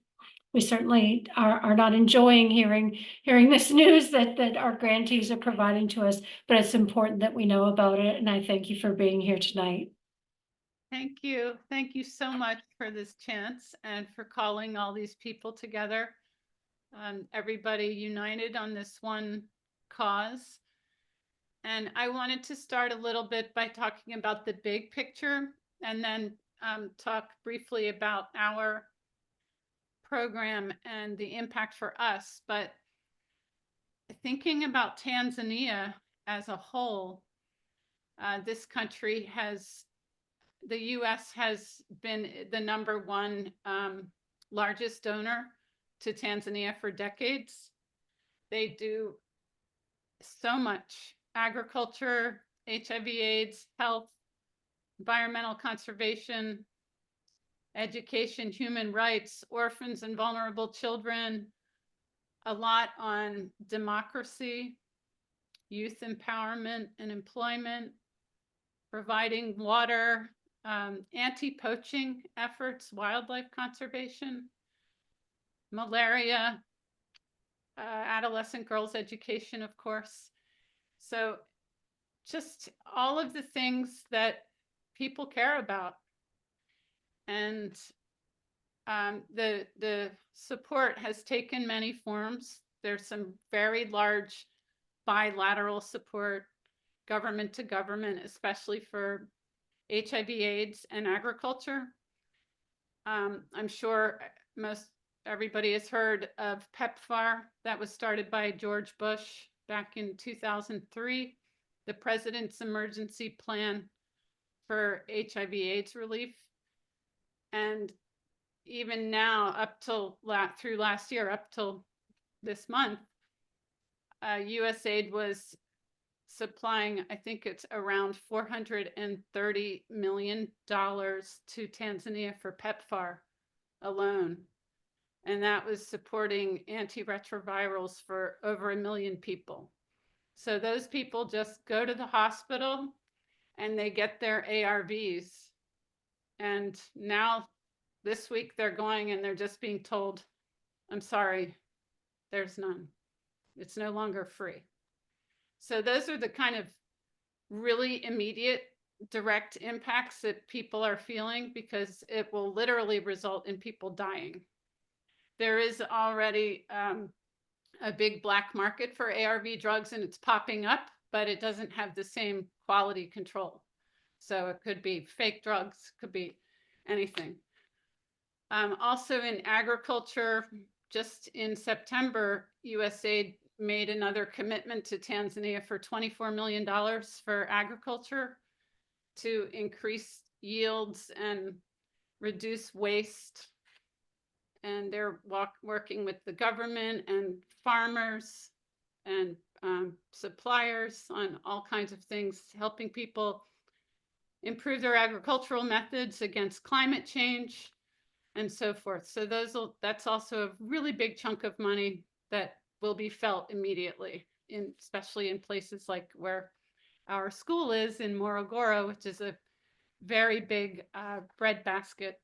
certainly are not enjoying hearing this news that our grantees are providing to us, but it's important that we know about it. And I thank you for being here tonight. Thank you. Thank you so much for this chance and for calling all these people together. Everybody united on this one cause. And I wanted to start a little bit by talking about the big picture, and then talk briefly about our program and the impact for us. But thinking about Tanzania as a whole, this country has, the U.S. has been the #1 largest donor to Tanzania for decades. They do so much: agriculture, HIV/AIDS, health, environmental conservation, education, human rights, orphans and vulnerable children, a lot on democracy, youth empowerment and employment, providing water, anti-poaching efforts, wildlife conservation, malaria, adolescent girls' education, of course. So just all of the things that people care about. And the support has taken many forms. There's some very large bilateral support, government to government, especially for HIV/AIDS and agriculture. I'm sure everybody has heard of PEPFAR. That was started by George Bush back in 2003, the President's Emergency Plan for HIV/AIDS relief. And even now, up till through last year, up till this month, USAID was supplying, I think it's around $430 million to Tanzania for PEPFAR alone. And that was supporting antiretrovirals for over 1 million people. So those people just go to the hospital and they get their ARVs. And now this week they're going and they're just being told, I'm sorry, there's none. It's no longer free. So those are the kind of really immediate, direct impacts that people are feeling, because it will literally result in people dying. there is already a big black market for ARV drugs, and it's popping up, but it doesn't have the same quality control. So it could be fake drugs, could be anything. Also in agriculture, just in September, USAID made another commitment to Tanzania for $24 million for agriculture to increase yields and reduce waste. And they're working with the government and farmers and suppliers on all kinds of things, helping people improve their agricultural methods against climate change and so forth. So that's also a really big chunk of money that will be felt immediately, especially in places like where our school is in Morogoro, which is a very big breadbasket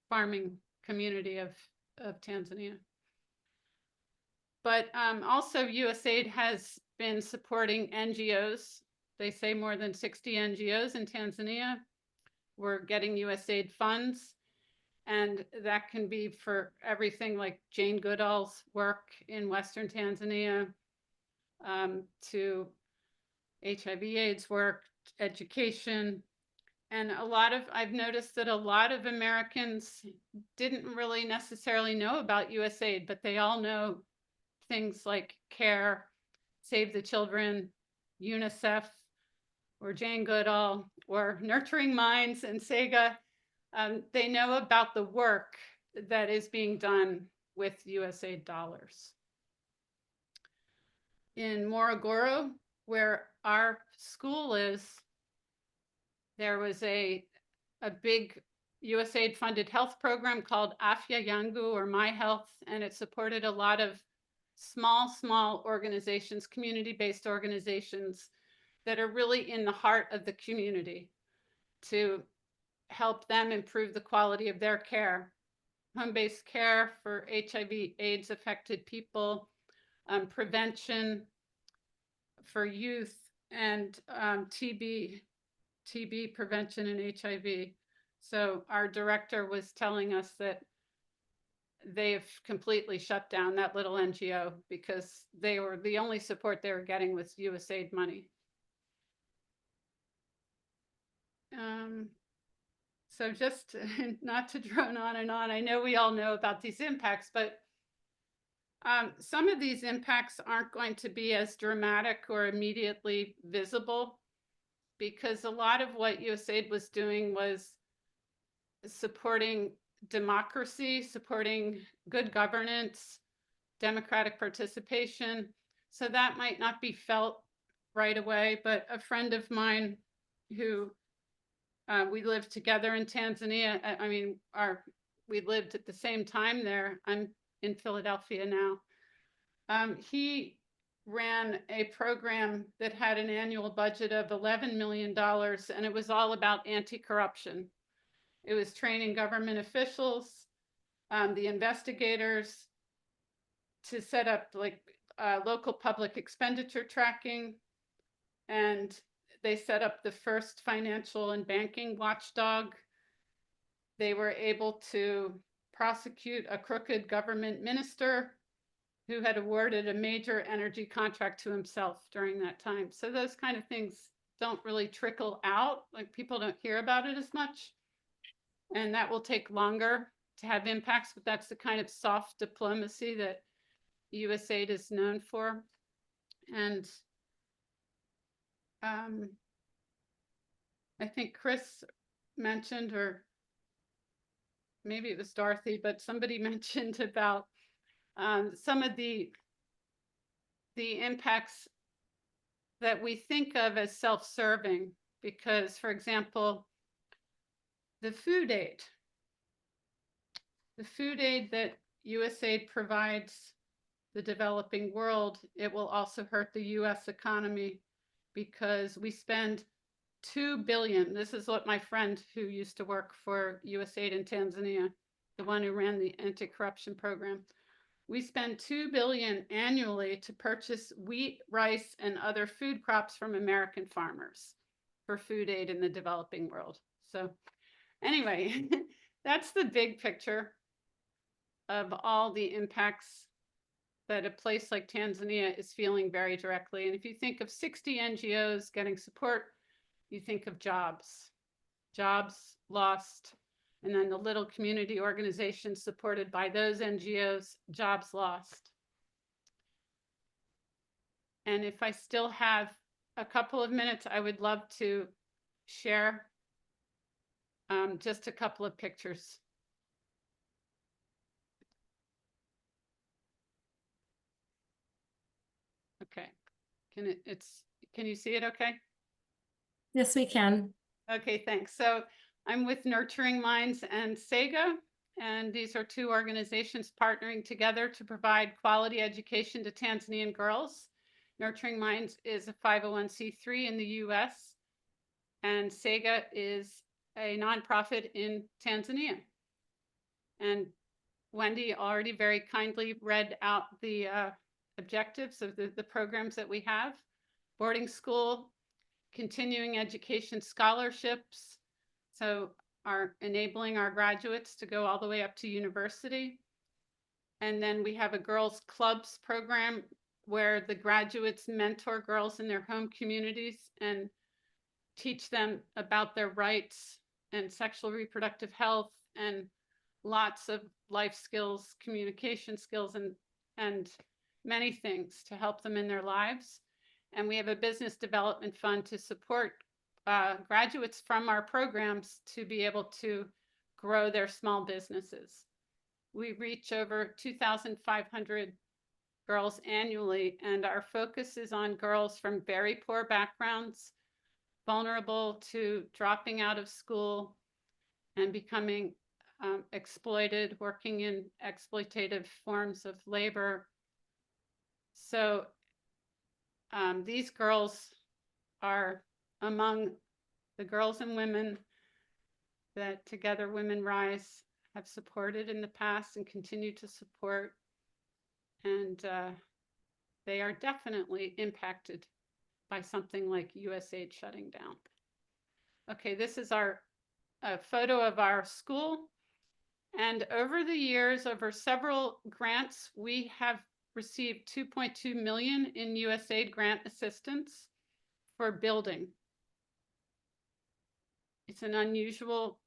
farming community of Tanzania. But also USAID has been supporting NGOs. They say more than 60 NGOs in Tanzania were getting USAID funds. And that can be for everything like Jane Goodall's work in Western Tanzania, to HIV/AIDS work, education. And I've noticed that a lot of Americans didn't really necessarily know about USAID, but they all know things like CARE, Save the Children, UNICEF, or Jane Goodall, or Nurturing Minds and SEGA. They know about the work that is being done with USAID dollars. In Morogoro, where our school is, there was a big USAID funded health program called Afya Yangu, or My Health, and it supported a lot of small organizations, community-based organizations that are really in the heart of the community to help them improve the quality of their care. Home-based care for HIV/AIDS affected people, prevention for youth, and TB prevention and HIV. So our director was telling us that they've completely shut down that little NGO because they were the only support they were getting was USAID money. So just not to drone on and on, I know we all know about these impacts, but some of these impacts aren't going to be as dramatic or immediately visible, because a lot of what USAID was doing was supporting democracy, supporting good governance, democratic participation. So that might not be felt right away, but a friend of mine who we lived together in Tanzania. We lived at the same time there. I'm in Philadelphia now. He ran a program that had an annual budget of $11 million, and it was all about anti-corruption. It was training government officials, the investigators, to set up like local public expenditure tracking, and they set up the first financial and banking watchdog. They were able to prosecute a crooked government minister who had awarded a major energy contract to himself during that time. So those kind of things don't really trickle out, like people don't hear about it as much. And that will take longer to have impacts, but that's the kind of soft diplomacy that USAID is known for. And I think Chris mentioned, or maybe it was Dorothy, but somebody mentioned about some of the impacts that we think of as self-serving, because, for example, the food aid that USAID provides the developing world, it will also hurt the US economy, because we spend $2 billion. This is what my friend who used to work for USAID in Tanzania, the one who ran the anti-corruption program, we spend $2 billion annually to purchase wheat, rice, and other food crops from American farmers for food aid in the developing world. So anyway, that's the big picture. of all the impacts that a place like Tanzania is feeling very directly. And if you think of 60 NGOs getting support, you think of jobs lost, and then the little community organizations supported by those NGOs, jobs lost. And if I still have a couple of minutes, I would love to share just a couple of pictures. Okay, can you see it okay? Yes, we can. Okay, thanks. So I'm with Nurturing Minds and SEGA, and these are two organizations partnering together to provide quality education to Tanzanian girls. Nurturing Minds is a 501c3 in the US, and SEGA is a nonprofit in Tanzania. And Wendy already very kindly read out the objectives of the programs that we have. Boarding school, continuing education scholarships, so are enabling our graduates to go all the way up to university. And then we have a girls clubs program where the graduates mentor girls in their home communities and teach them about their rights and sexual reproductive health and lots of life skills, communication skills, and many things to help them in their lives. And we have a business development fund to support graduates from our programs to be able to grow their small businesses. We reach over 2,500 girls annually, and our focus is on girls from very poor backgrounds, vulnerable to dropping out of school and becoming exploited, working in exploitative forms of labor. So these girls are among the girls and women that Together Women Rise have supported in the past and continue to support. And they are definitely impacted by something like USAID shutting down. Okay, this is a photo of our school. And over the years, over several grants, we have received 2.2 million in USAID grant assistance for building. It's an unusual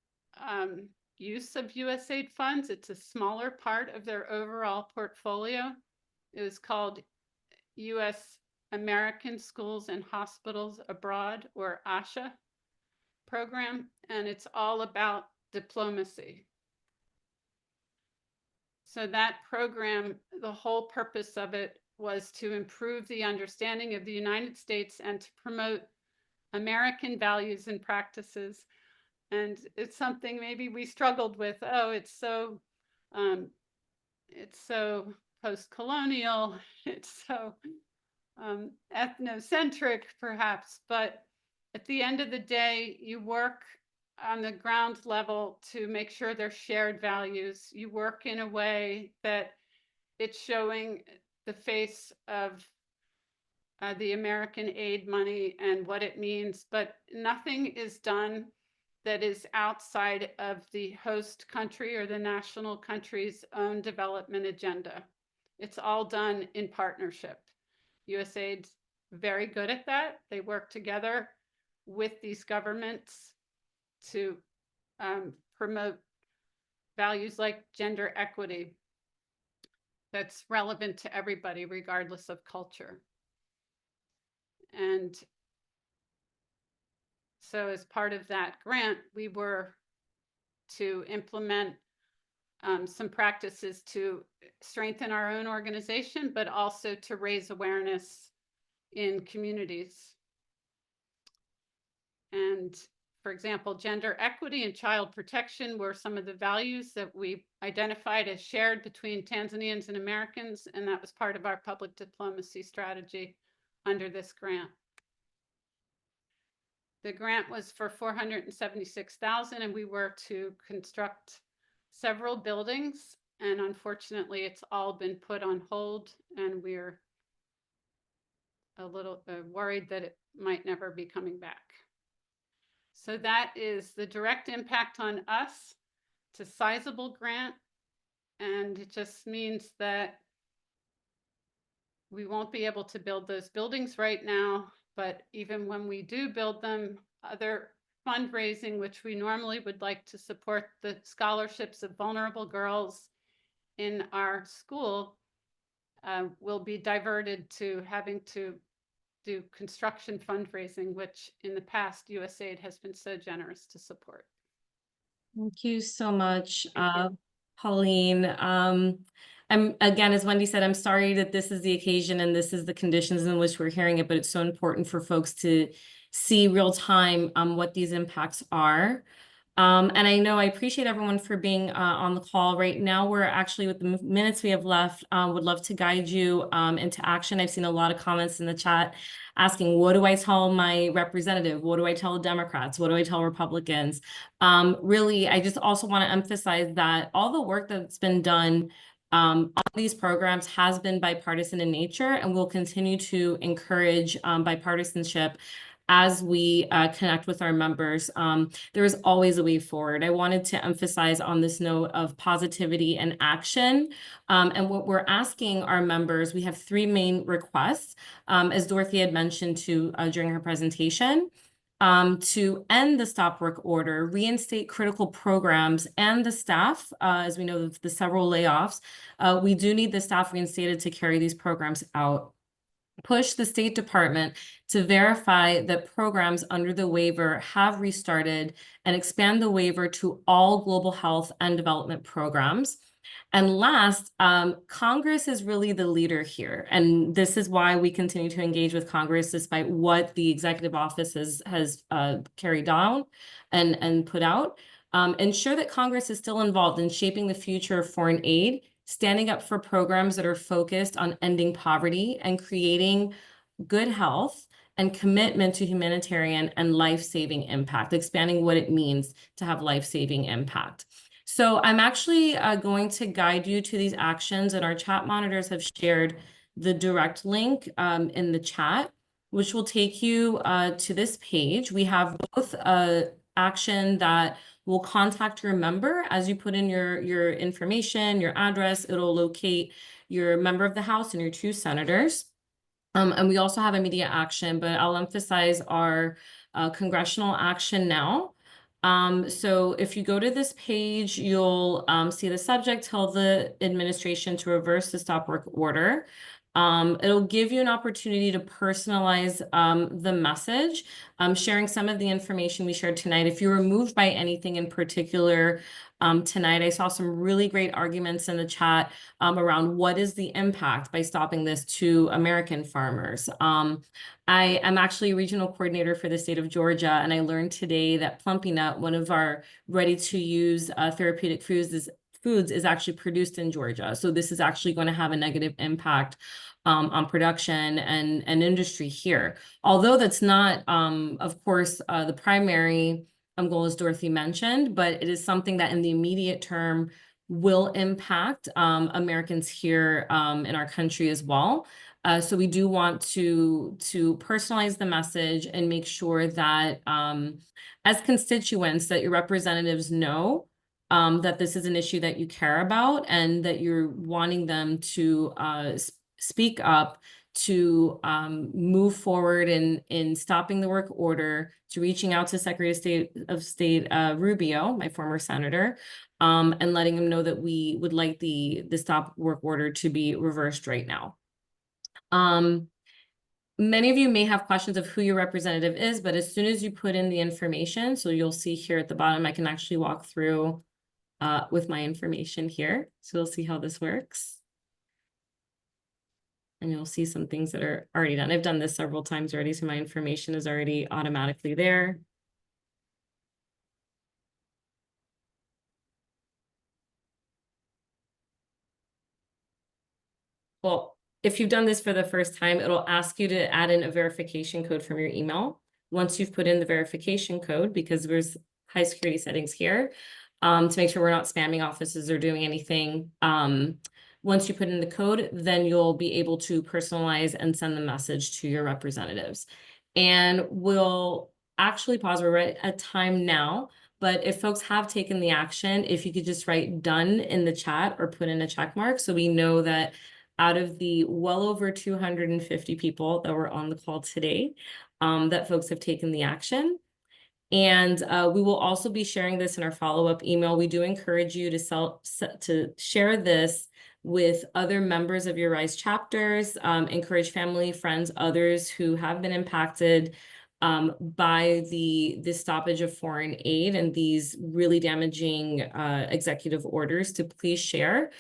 use of USAID funds. It's a smaller part of their overall portfolio. It was called U.S. American Schools and Hospitals Abroad, or ASHA program, and it's all about diplomacy. So that program, the whole purpose of it was to improve the understanding of the United States and to promote American values and practices. And it's something maybe we struggled with. Oh, it's so post-colonial, it's so ethnocentric, perhaps. But at the end of the day, you work on the ground level to make sure they're shared values. You work in a way that it's showing the face of the American aid money and what it means, but nothing is done that is outside of the host country or the national country's own development agenda. It's all done in partnership. USAID's very good at that. They work together with these governments to promote values like gender equity that's relevant to everybody, regardless of culture. And so as part of that grant, we were to implement some practices to strengthen our own organization, but also to raise awareness in communities. And for example, gender equity and child protection were some of the values that we identified as shared between Tanzanians and Americans, and that was part of our public diplomacy strategy under this grant. The grant was for $476,000, and we were to construct several buildings, and unfortunately it's all been put on hold, and we're a little worried that it might never be coming back. So that is the direct impact on us. It's a sizable grant. And it just means that we won't be able to build those buildings right now, but even when we do build them, other fundraising, which we normally would like to support the scholarships of vulnerable girls in our school, will be diverted to having to do construction fundraising, which in the past USAID has been so generous to support. Thank you so much, Thank you. Pauline. I'm again, as Wendy said, I'm sorry that this is the occasion and this is the conditions in which we're hearing it, but it's so important for folks to see real time what these impacts are. And I know I appreciate everyone for being on the call right now. We're actually, with the minutes we have left, would love to guide you into action. I've seen a lot of comments in the chat asking, what do I tell my representative? What do I tell Democrats? What do I tell Republicans? Really, I just also want to emphasize that all the work that's been done on these programs has been bipartisan in nature, and we'll continue to encourage bipartisanship as we connect with our members. There is always a way forward. I wanted to emphasize on this note of positivity and action. And what we're asking our members, we have three main requests, as Dorothy had mentioned during her presentation. To end the stop work order, reinstate critical programs and the staff, as we know the several layoffs, we do need the staff reinstated to carry these programs out. Push the State Department to verify that programs under the waiver have restarted and expand the waiver to all global health and development programs. And last, Congress is really the leader here. And this is why we continue to engage with Congress despite what the executive office has carried down and put out. Ensure that Congress is still involved in shaping the future of foreign aid, standing up for programs that are focused on ending poverty and creating good health and commitment to humanitarian and life-saving impact, expanding what it means to have life-saving impact. So I'm actually going to guide you to these actions, and our chat monitors have shared the direct link in the chat, which will take you to this page. We have both action that will contact your member as you put in your information, your address. It'll locate your member of the House and your two senators. And we also have immediate action, but I'll emphasize our congressional action now. So if you go to this page, you'll see the subject, tell the administration to reverse the stop work order. It'll give you an opportunity to personalize the message, sharing some of the information we shared tonight. If you were moved by anything in particular tonight, I saw some really great arguments in the chat around what is the impact by stopping this to American farmers. I am actually a regional coordinator for the state of Georgia, and I learned today that Plumpy Nut, one of our ready-to-use therapeutic foods, is actually produced in Georgia. So this is actually going to have a negative impact on production and industry here. Although that's not, of course, the primary goal, as Dorothy mentioned, but it is something that in the immediate term will impact Americans here in our country as well. So we do want to personalize the message and make sure that as constituents that your representatives know that this is an issue that you care about and that you're wanting them to speak up to move forward in stopping the work order, to reaching out to Secretary of State Rubio, my former senator, and letting him know that we would like the stop work order to be reversed right now. Many of you may have questions of who your representative is, but as soon as you put in the information, so you'll see here at the bottom, I can actually walk through with my information here. So we'll see how this works. And you'll see some things that are already done. I've done this several times already, so my information is already automatically there. Well, if you've done this for the first time, it'll ask you to add in a verification code from your email. Once you've put in the verification code, because there's high security settings here, to make sure we're not spamming offices or doing anything. Once you put in the code, then you'll be able to personalize and send the message to your representatives. And we'll actually pause. We're right at time now, But if folks have taken the action, if you could just write done in the chat or put in a check mark, so we know that out of the well over 250 people that were on the call today, that folks have taken the action. And we will also be sharing this in our follow-up email. We do encourage you to share this with other members of your RISE chapters, encourage family, friends, others who have been impacted by the stoppage of foreign aid and these really damaging executive orders, to please share,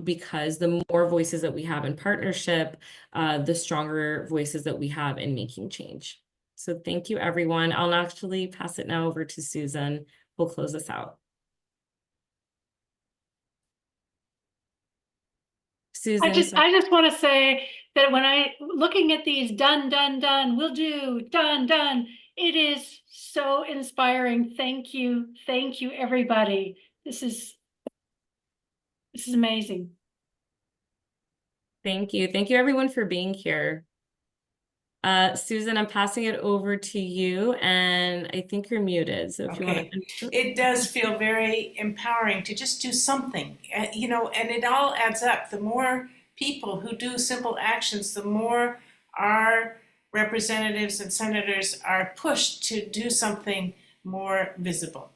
because the more voices that we have in partnership, the stronger voices that we have in making change. So thank you, everyone. I'll actually pass it now over to Susan. We'll close this out. Susan. I just want to say that when looking at these done, will do, done, it is so inspiring. Thank you, everybody. This is amazing. Thank you. Thank you, everyone, for being here. Susan, I'm passing it over to you, and I think you're muted. So if you want to. It does feel very empowering to just do something, you know, and it all adds up. The more people who do simple actions, the more our representatives and senators are pushed to do something more visible.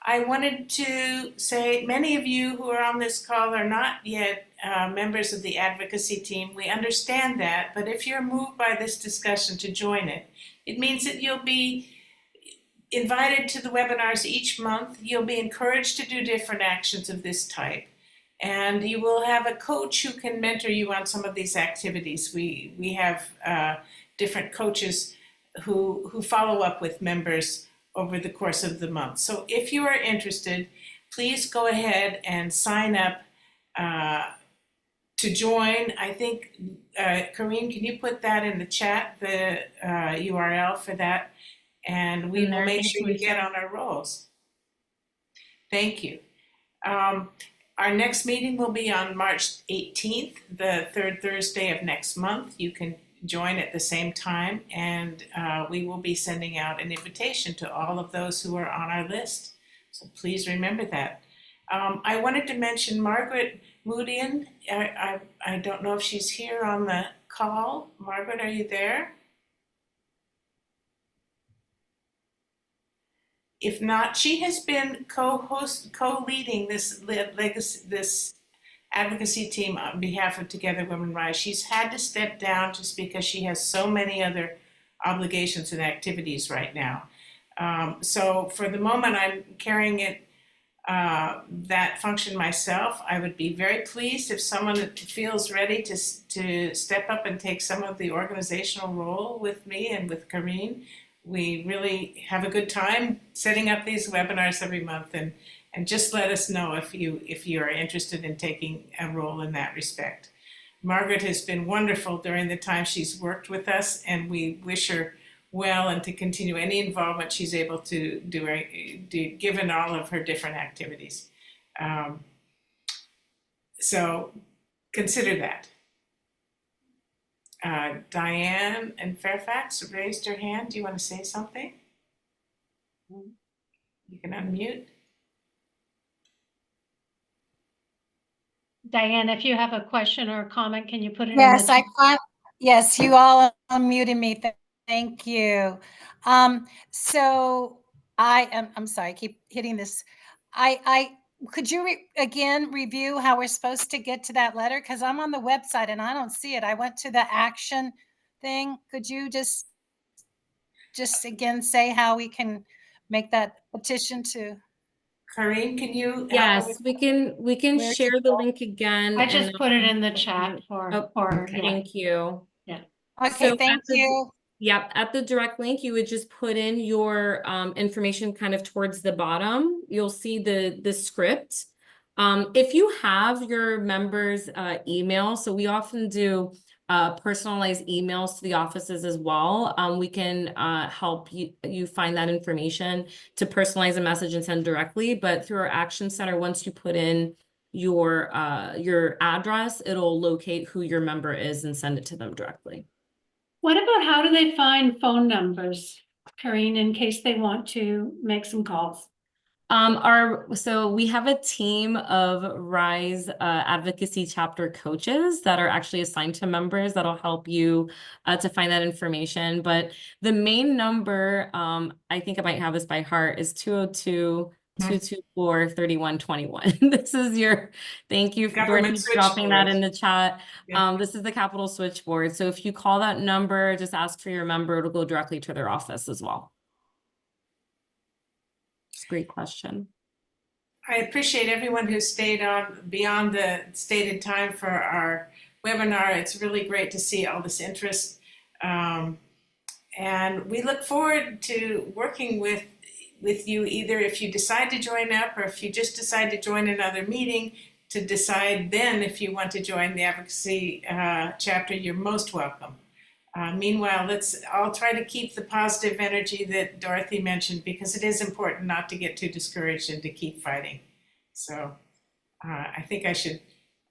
I wanted to say many of you who are on this call are not yet members of the advocacy team. We understand that, but if you're moved by this discussion to join it, it means that you'll be invited to the webinars each month. You'll be encouraged to do different actions of this type, and you will have a coach who can mentor you on some of these activities. We have different coaches who follow up with members over the course of the month. So if you are interested, please go ahead and sign up to join. I think, Corinne, can you put that in the chat, the URL for that? And we will make sure you get on our rolls. Thank you. Our next meeting will be on March 18th, the third Thursday of next month. You can join at the same time, and we will be sending out an invitation to all of those who are on our list. So please remember that. I wanted to mention Margaret Moodian. I don't know if she's here on the call. Margaret, are you there? If not, she has been co-leading this advocacy team on behalf of Together Women Rise. She's had to step down just because she has so many other obligations and activities right now. So for the moment, I'm carrying it, that function myself. I would be very pleased if someone feels ready to step up and take some of the organizational role with me and with Corinne. We really have a good time setting up these webinars every month, and just let us know if you are interested in taking a role in that respect. Margaret has been wonderful during the time she's worked with us, and we wish her well and to continue any involvement she's able to do given all of her different activities. So consider that. Diane and Fairfax raised her hand. Do you want to say something? You can unmute. Diane, if you have a question or a comment, can you put it in Yes, the chat? yes, you all unmuted me. Thank you. So I'm sorry, I keep hitting this. Could you again review how we're supposed to get to that letter? Because I'm on the website and I don't see it. I went to the action thing. Could you just again say how we can make that petition to? Corinne, can you? Yes, we can share the link again. I just put it in the chat for her. Thank you. Yeah. Okay, So thank you. Yep, at the direct link, you would just put in your information kind of towards the bottom. You'll see the script. If you have your members' email, so we often do personalized emails to the offices as well. We can help you find that information to personalize a message and send directly. But through our Action Center, once you put in your address, it'll locate who your member is and send it to them directly. What about how do they find phone numbers? Karine, in case they want to make some calls? So we have a team of Rise advocacy chapter coaches that are actually assigned to members that'll help you to find that information. But the main number, I think I might have this by heart, is 202-224-3121. This is your, thank you, Government Dorothy, for dropping that in switchboard. the chat. Yeah. This is the Capitol switchboard. So if you call that number, just ask for your member, it'll go directly to their office as well. It's a great question. I appreciate everyone who stayed on beyond the stated time for our webinar. It's really great to see all this interest. And we look forward to working with you, either if you decide to join up or if you just decide to join another meeting, to decide then if you want to join the advocacy chapter, you're most welcome. Meanwhile, let's all try to keep the positive energy that Dorothy mentioned, because it is important not to get too discouraged and to keep fighting. So I think I should,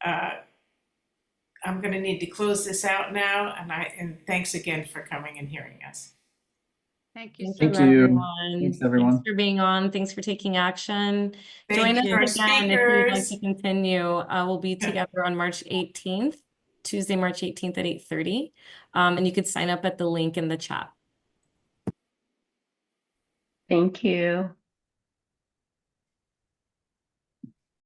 I'm going to need to close this out now, and thanks again for coming and hearing us. Thank you so Thank much. you. Everyone. Thanks, everyone. Thanks for being on. Thanks for taking action. Thank Join you, our us again if you'd like to speakers. continue. We'll be together on March 18th, Tuesday, March 18th at 8:30. And you could sign up at the link in the chat. Thank you.